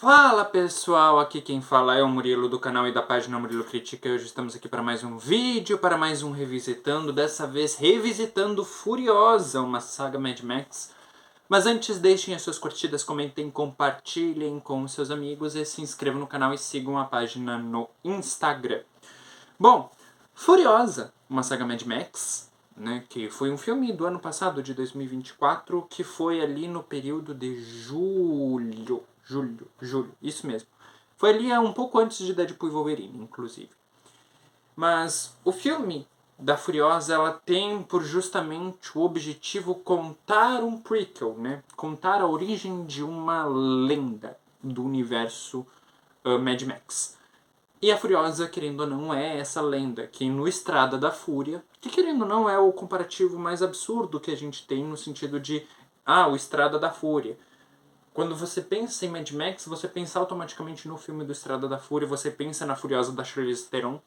Fala pessoal, aqui quem fala é o Murilo do canal e da página Murilo Critica e hoje estamos aqui para mais um vídeo, para mais um Revisitando, dessa vez revisitando Furiosa, uma saga Mad Max. Mas antes deixem as suas curtidas, comentem, compartilhem com seus amigos e se inscrevam no canal e sigam a página no Instagram. Bom, Furiosa, uma saga Mad Max, né, que foi um filme do ano passado, de 2024, que foi ali no período de julho, isso mesmo. Foi ali um pouco antes de Deadpool e Wolverine, inclusive. Mas o filme da Furiosa, ela tem por justamente o objetivo contar um prequel, né? Contar a origem de uma lenda do universo Mad Max. E a Furiosa, querendo ou não, é essa lenda que no Estrada da Fúria, que querendo ou não é o comparativo mais absurdo que a gente tem no sentido de, o Estrada da Fúria. Quando você pensa em Mad Max, você pensa automaticamente no filme do Estrada da Fúria, você pensa na Furiosa da Charlize Theron.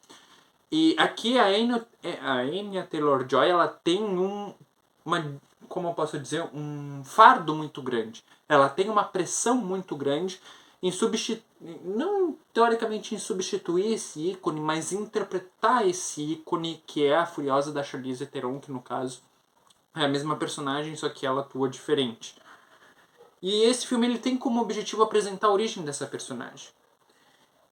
E aqui a Anya Taylor-Joy, ela tem como eu posso dizer, um fardo muito grande. Ela tem uma pressão muito grande em não teoricamente em substituir esse ícone, mas interpretar esse ícone que é a Furiosa da Charlize Theron, que no caso é a mesma personagem, só que ela atua diferente. E esse filme ele tem como objetivo apresentar a origem dessa personagem.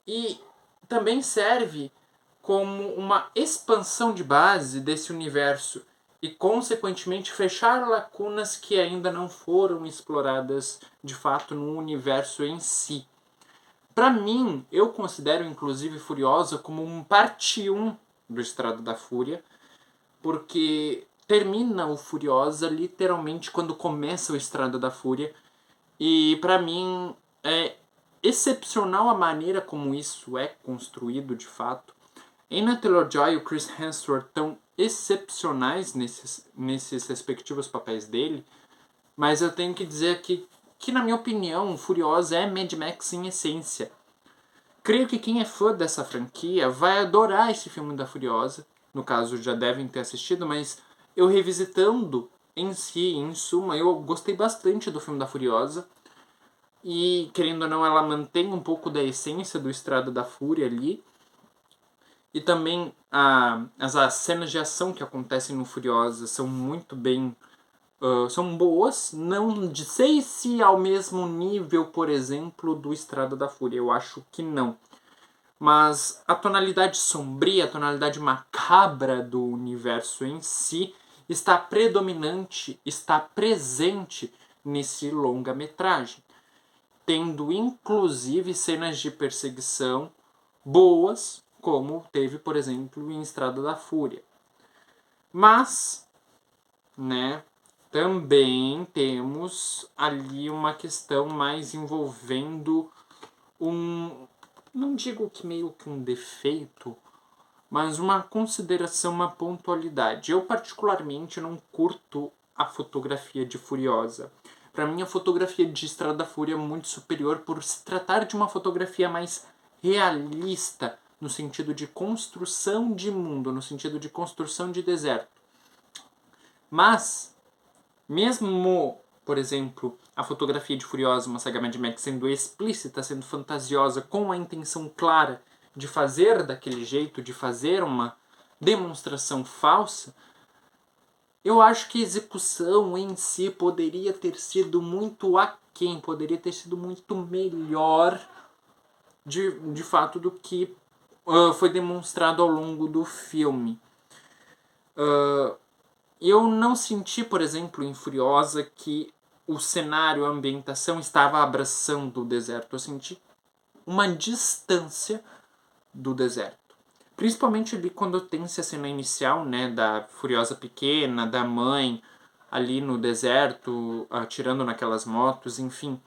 E também serve como uma expansão de base desse universo e, consequentemente, fechar lacunas que ainda não foram exploradas de fato no universo em si. Para mim, eu considero inclusive Furiosa como um parte 1 do Estrada da Fúria, porque termina o Furiosa literalmente quando começa o Estrada da Fúria, e para mim é excepcional a maneira como isso é construído de fato. Anya Taylor-Joy e o Chris Hemsworth estão excepcionais nesses respectivos papéis dele, mas eu tenho que dizer que na minha opinião, Furiosa é Mad Max em essência. Creio que quem é fã dessa franquia vai adorar esse filme da Furiosa. No caso, já devem ter assistido, mas eu revisitando em si, em suma, eu gostei bastante do filme da Furiosa. E, querendo ou não, ela mantém um pouco da essência do Estrada da Fúria ali. E também as cenas de ação que acontecem no Furiosa são muito bem... são boas. Não sei se ao mesmo nível, por exemplo, do Estrada da Fúria. Eu acho que não. Mas a tonalidade sombria, a tonalidade macabra do universo em si está predominante, está presente nesse longa-metragem, tendo inclusive cenas de perseguição boas, como teve, por exemplo, em Estrada da Fúria. Mas, né, também temos ali uma questão mais envolvendo não digo que meio que um defeito, mas uma consideração, uma pontualidade. Eu particularmente não curto a fotografia de Furiosa. Para mim, a fotografia de Estrada da Fúria é muito superior por se tratar de uma fotografia mais realista, no sentido de construção de mundo, no sentido de construção de deserto. Mas, mesmo, por exemplo, a fotografia de Furiosa, uma saga Mad Max, sendo explícita, sendo fantasiosa, com a intenção clara de fazer daquele jeito, de fazer uma demonstração falsa, eu acho que a execução em si poderia ter sido muito aquém, poderia ter sido muito melhor de fato do que foi demonstrado ao longo do filme. Eu não senti, por exemplo, em Furiosa que o cenário, a ambientação estava abraçando o deserto. Eu senti uma distância do deserto. Principalmente ali quando tem-se a cena inicial, né, da Furiosa pequena, da mãe ali no deserto, atirando naquelas motos, enfim.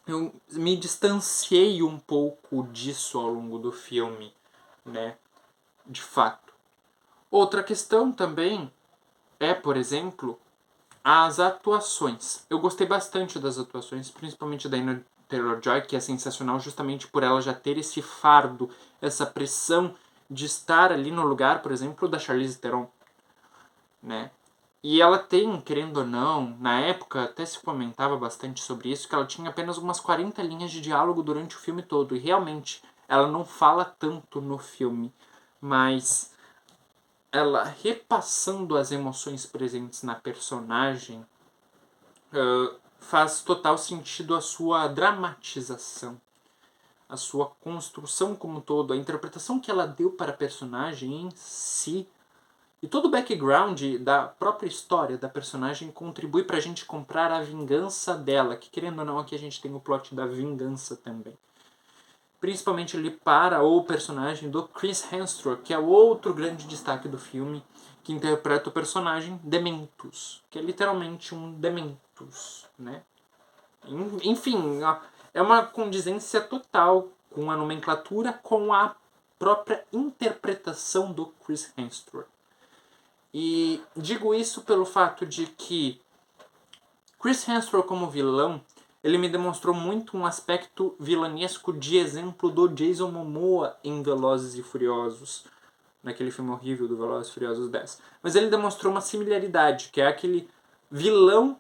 Eu me distanciei um pouco disso ao longo do filme, né, de fato. Outra questão também é, por exemplo, as atuações. Eu gostei bastante das atuações, principalmente da Anya Taylor-Joy, que é sensacional justamente por ela já ter esse fardo, essa pressão de estar ali no lugar, por exemplo, da Charlize Theron, né? E ela tem, querendo ou não, na época até se comentava bastante sobre isso, que ela tinha apenas umas 40 linhas de diálogo durante o filme todo. E realmente, ela não fala tanto no filme, mas ela repassando as emoções presentes na personagem faz total sentido a sua dramatização, a sua construção como um todo, a interpretação que ela deu para a personagem em si. E todo o background da própria história da personagem contribui pra gente comprar a vingança dela, que querendo ou não aqui a gente tem o plot da vingança também. Principalmente ali para o personagem do Chris Hemsworth, que é o outro grande destaque do filme, que interpreta o personagem Dementus, que é literalmente um Dementus, né? Enfim, é uma condizência total com a nomenclatura, com a própria interpretação do Chris Hemsworth. E digo isso pelo fato de que Chris Hemsworth como vilão, ele me demonstrou muito um aspecto vilanesco de exemplo do Jason Momoa em Velozes e Furiosos, naquele filme horrível do Velozes e Furiosos 10. Mas ele demonstrou uma similaridade, que é aquele vilão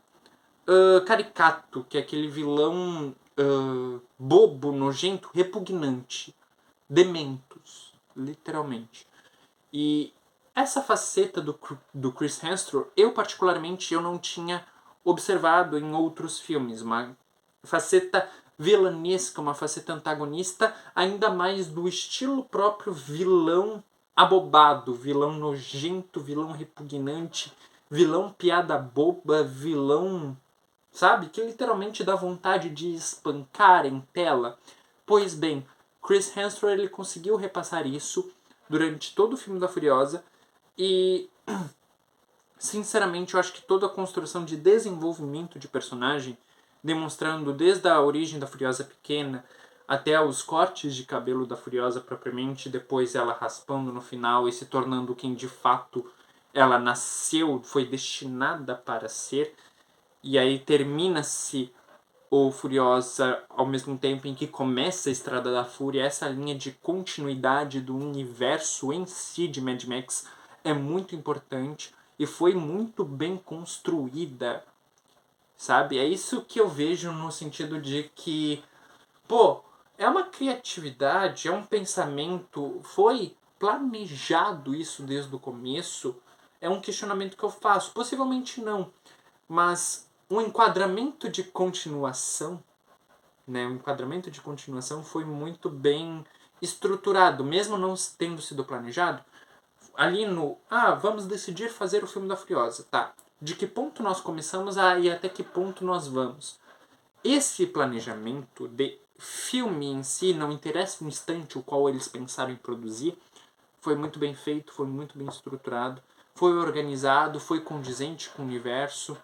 caricato, que é aquele vilão bobo, nojento, repugnante. Dementos, literalmente. E essa faceta do Chris Hemsworth, eu particularmente eu não tinha observado em outros filmes. Uma faceta vilanesca, uma faceta antagonista, ainda mais do estilo próprio vilão abobado, vilão nojento, vilão repugnante, vilão piada boba, vilão, sabe? Que literalmente dá vontade de espancar em tela. Pois bem, Chris Hemsworth ele conseguiu repassar isso durante todo o filme da Furiosa e sinceramente eu acho que toda a construção de desenvolvimento de personagem, demonstrando desde a origem da Furiosa pequena até os cortes de cabelo da Furiosa propriamente, depois ela raspando no final e se tornando quem de fato ela nasceu, foi destinada para ser, e aí termina-se o Furiosa ao mesmo tempo em que começa a Estrada da Fúria. Essa linha de continuidade do universo em si de Mad Max é muito importante e foi muito bem construída, sabe? É isso que eu vejo no sentido de que, pô, é uma criatividade, é um pensamento, foi planejado isso desde o começo. É um questionamento que eu faço, possivelmente não, mas um enquadramento de continuação, né? O enquadramento de continuação foi muito bem estruturado, mesmo não tendo sido planejado. Ali no, vamos decidir fazer o filme da Furiosa, tá? De que ponto nós começamos e até que ponto nós vamos. Esse planejamento de filme em si, não interessa o instante o qual eles pensaram em produzir, foi muito bem feito, foi muito bem estruturado, foi organizado, foi condizente com o universo.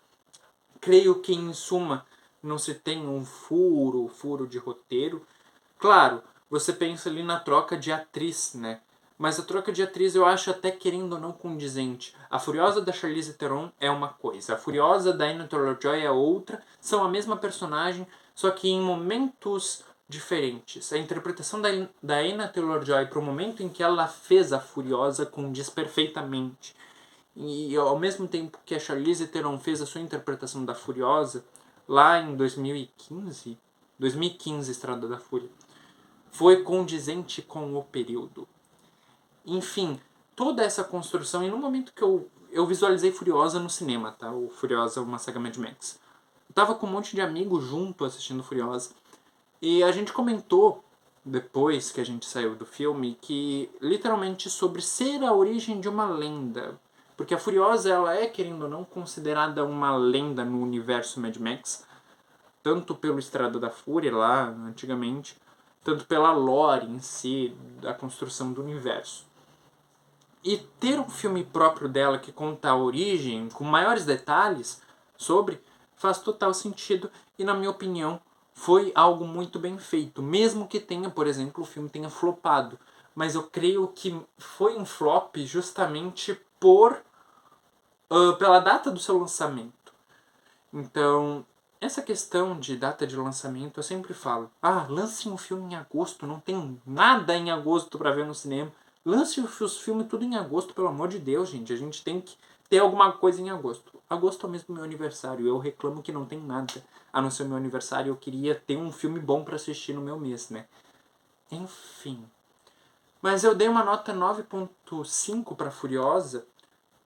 Creio que, em suma, não se tem um furo de roteiro. Claro, você pensa ali na troca de atriz, né? Mas a troca de atriz eu acho até querendo ou não condizente. A Furiosa da Charlize Theron é uma coisa, a Furiosa da Anya Taylor-Joy é outra. São a mesma personagem, só que em momentos diferentes. A interpretação da Anya Taylor-Joy para o momento em que ela fez a Furiosa condiz perfeitamente. E ao mesmo tempo que a Charlize Theron fez a sua interpretação da Furiosa, lá em 2015, Estrada da Fúria, foi condizente com o período. Enfim, toda essa construção, e no momento que eu visualizei Furiosa no cinema, tá? O Furiosa, uma saga Mad Max. Eu tava com um monte de amigos junto assistindo Furiosa, e a gente comentou, depois que a gente saiu do filme, que literalmente sobre ser a origem de uma lenda. Porque a Furiosa, ela é, querendo ou não, considerada uma lenda no universo Mad Max, tanto pelo Estrada da Fúria lá, antigamente, tanto pela lore em si, da construção do universo. E ter um filme próprio dela que conta a origem, com maiores detalhes sobre, faz total sentido e, na minha opinião, foi algo muito bem feito. Mesmo que tenha, por exemplo, o filme tenha flopado. Mas eu creio que foi um flop justamente pela data do seu lançamento. Então, essa questão de data de lançamento, eu sempre falo, lance um filme em agosto, não tem nada em agosto para ver no cinema. Lance os filmes tudo em agosto, pelo amor de Deus, gente. A gente tem que ter alguma coisa em agosto. Agosto é mesmo meu aniversário. Eu reclamo que não tem nada a não ser o meu aniversário. Eu queria ter um filme bom pra assistir no meu mês, né? Enfim. Mas eu dei uma nota 9.5 pra Furiosa.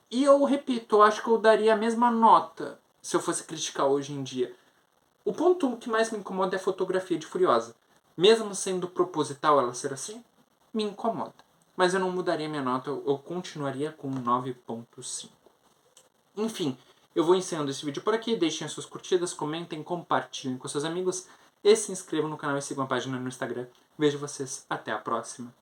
E eu repito, eu acho que eu daria a mesma nota se eu fosse criticar hoje em dia. O ponto que mais me incomoda é a fotografia de Furiosa. Mesmo sendo proposital ela ser assim, me incomoda. Mas eu não mudaria minha nota, eu continuaria com 9.5. Enfim, eu vou encerrando esse vídeo por aqui. Deixem as suas curtidas, comentem, compartilhem com seus amigos e se inscrevam no canal e sigam a página no Instagram. Vejo vocês até a próxima.